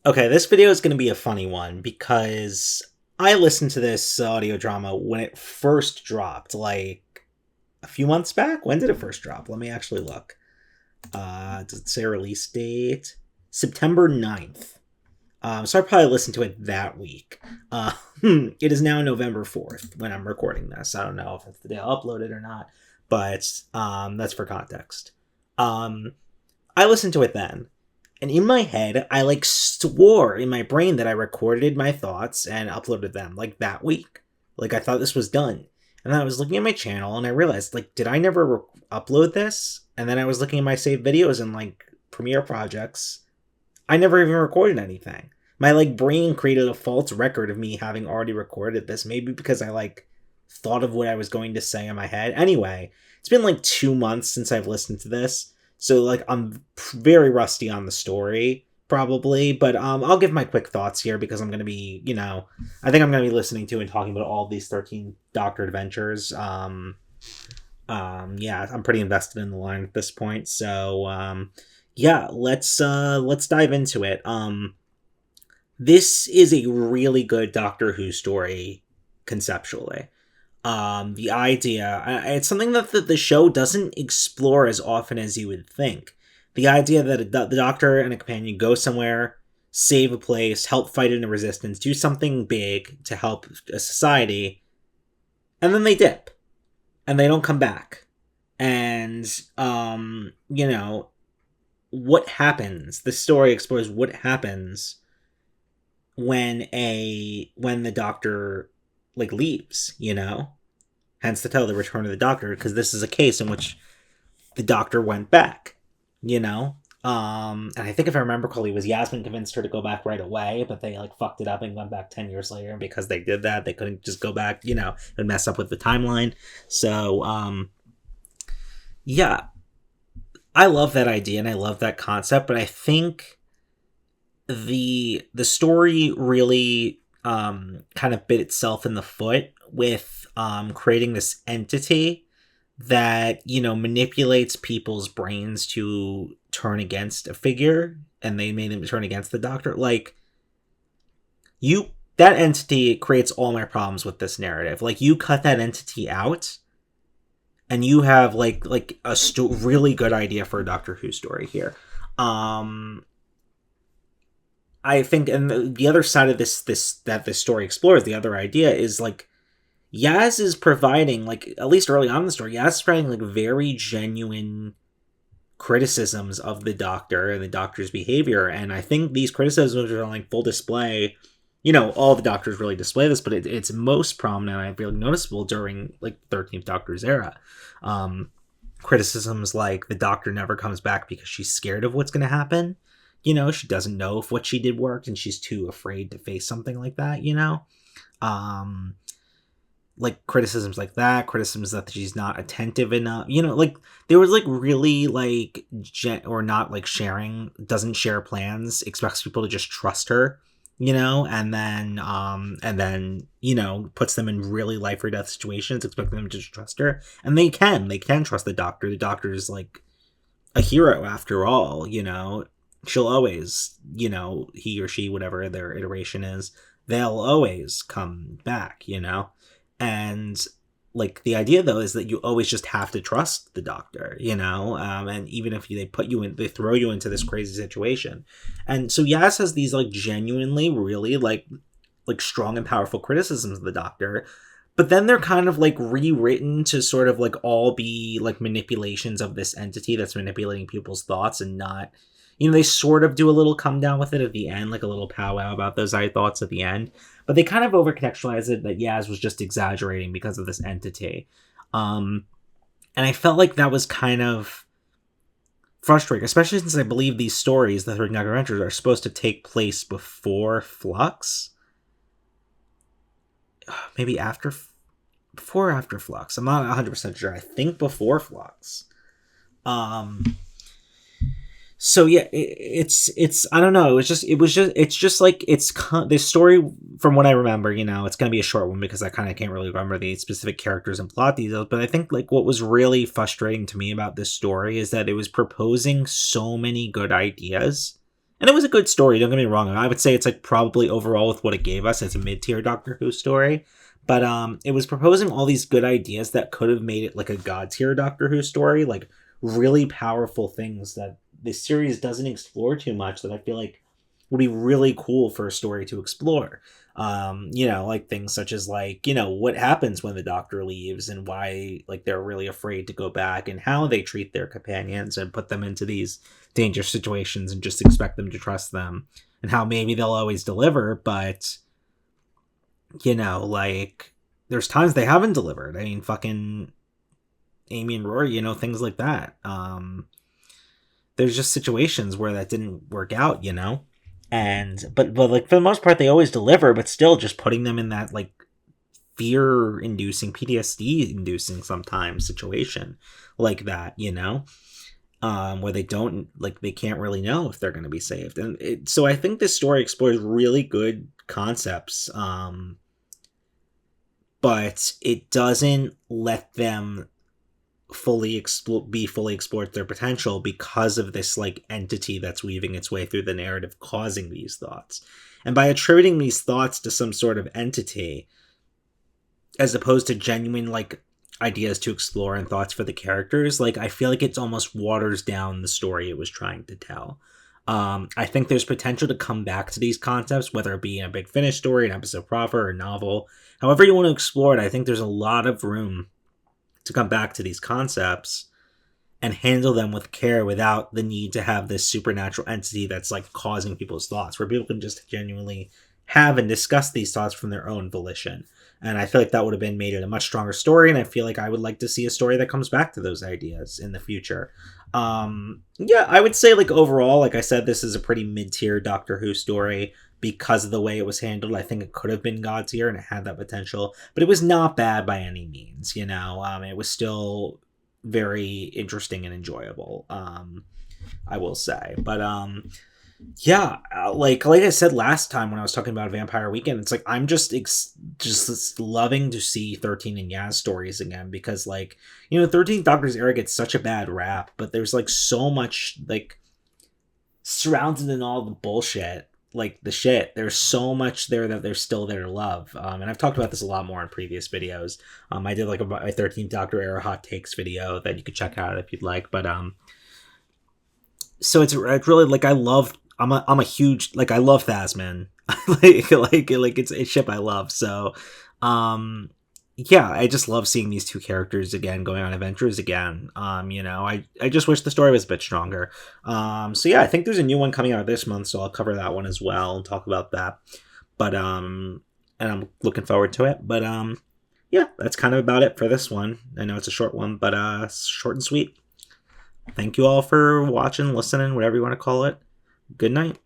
Okay, this video is going to be a funny one because I listened to this audio drama when it first dropped, like a few months back. When did it first drop? Let me actually look. Does it say release date? September 9th. So I probably listened to it that week. It is now November 4th when I'm recording this. I don't know if it's the day I uploaded or not, but that's for context. I listened to it then. And in my head, I swore in my brain that I recorded my thoughts and uploaded them like that week. Like I thought this was done. And then I was looking at my channel and I realized, did I never upload this? And then I was looking at my saved videos and Premiere projects. I never even recorded anything. My brain created a false record of me having already recorded this. Maybe because I thought of what I was going to say in my head. Anyway, it's been 2 months since I've listened to this. So, I'm very rusty on the story, probably, but I'll give my quick thoughts here because I'm going to be, I think I'm going to be listening to and talking about all these 13 Doctor adventures. Yeah, I'm pretty invested in the line at this point, so, yeah, let's dive into it. This is a really good Doctor Who story, conceptually. The idea, it's something that the show doesn't explore as often as you would think. The idea that the Doctor and a companion go somewhere, save a place, help fight in a resistance, do something big to help a society, and then they dip. And they don't come back. And, what happens? The story explores what happens when the Doctor leaves, hence the title, The Return of the Doctor, because this is a case in which the Doctor went back, and I think if I remember correctly, it was Yasmin convinced her to go back right away, but they fucked it up and went back 10 years later, and because they did that, they couldn't just go back, it would mess up with the timeline. So yeah, I love that idea and I love that concept, but I think the story really kind of bit itself in the foot with creating this entity that, manipulates people's brains to turn against a figure, and they made them turn against the Doctor. That entity creates all my problems with this narrative. You cut that entity out, and you have really good idea for a Doctor Who story here. I think, and the other side of this story explores, the other idea is Yaz is providing, at least early on in the story, Yaz is providing very genuine criticisms of the Doctor and the Doctor's behavior, and I think these criticisms are on full display. All the Doctors really display this, but it's most prominent, I feel noticeable during 13th Doctor's era. Criticisms like the Doctor never comes back because she's scared of what's going to happen. She doesn't know if what she did worked and she's too afraid to face something like that, criticisms like that, criticisms that she's not attentive enough, there was really or not sharing, doesn't share plans, expects people to just trust her, and then puts them in really life or death situations, expecting them to just trust her, and they can trust the Doctor. The Doctor is a hero after all, she'll always, he or she, whatever their iteration is, they'll always come back, and the idea though is that you always just have to trust the Doctor, and even if they throw you into this crazy situation. And so Yaz has these genuinely really strong and powerful criticisms of the Doctor, but then they're kind of rewritten to sort of all be manipulations of this entity that's manipulating people's thoughts, and not, they sort of do a little come down with it at the end, a little powwow about those thoughts at the end. But they kind of over-contextualize it that Yaz was just exaggerating because of this entity. And I felt that was kind of frustrating, especially since I believe these stories, the 13 Doctor Adventures, are supposed to take place before Flux. Maybe before or after Flux. I'm not 100% sure. I think before Flux. So yeah, it's I don't know. This story, from what I remember, it's going to be a short one because I kind of can't really remember the specific characters and plot details. But I think what was really frustrating to me about this story is that it was proposing so many good ideas And it was a good story, don't get me wrong. I would say it's like probably overall with what it gave us, it's a mid-tier Doctor Who story. But it was proposing all these good ideas that could have made it like a god tier Doctor Who story, like really powerful things that this series doesn't explore too much that I feel like would be really cool for a story to explore. Like things such as like, what happens when the Doctor leaves and why like they're really afraid to go back and how they treat their companions and put them into these dangerous situations and just expect them to trust them, and how maybe they'll always deliver, but like there's times they haven't delivered. I mean, fucking Amy and Rory, things like that. There's just situations where that didn't work out, and but like for the most part they always deliver, but still just putting them in that like fear inducing, PTSD inducing sometimes situation like that, where they don't like, they can't really know if they're going to be saved. And so I think this story explores really good concepts, but it doesn't let them fully explored their potential because of this like entity that's weaving its way through the narrative, causing these thoughts. And by attributing these thoughts to some sort of entity as opposed to genuine like ideas to explore and thoughts for the characters, like I feel like it's almost waters down the story it was trying to tell. I think there's potential to come back to these concepts, whether it be in a Big Finish story, an episode proper, or a novel. However you want to explore it, I think there's a lot of room to come back to these concepts and handle them with care without the need to have this supernatural entity that's like causing people's thoughts, where people can just genuinely have and discuss these thoughts from their own volition. And I feel like that would have been made it a much stronger story, and I feel like I would like to see a story that comes back to those ideas in the future. I would say like overall, like I said, this is a pretty mid-tier Doctor Who story because of the way it was handled. I think it could have been god tier and it had that potential, but it was not bad by any means, it was still very interesting and enjoyable, I will say. But like I said last time when I was talking about Vampire Weekend, it's like I'm just loving to see 13 and Yaz stories again, because like 13th Doctor's era gets such a bad rap, but there's like so much like surrounded in all the bullshit, like the shit. There's so much there that they're still there to love, and I've talked about this a lot more in previous videos. I did like a 13th Doctor era hot takes video that you could check out if you'd like, but so it's really like I'm a huge, like I love Phasmin. like it's a ship I love. So I just love seeing these two characters again going on adventures again. I just wish the story was a bit stronger. I think there's a new one coming out this month, so I'll cover that one as well and talk about that. But and I'm looking forward to it. But that's kind of about it for this one. I know it's a short one, but short and sweet. Thank you all for watching, listening, whatever you want to call it. Good night.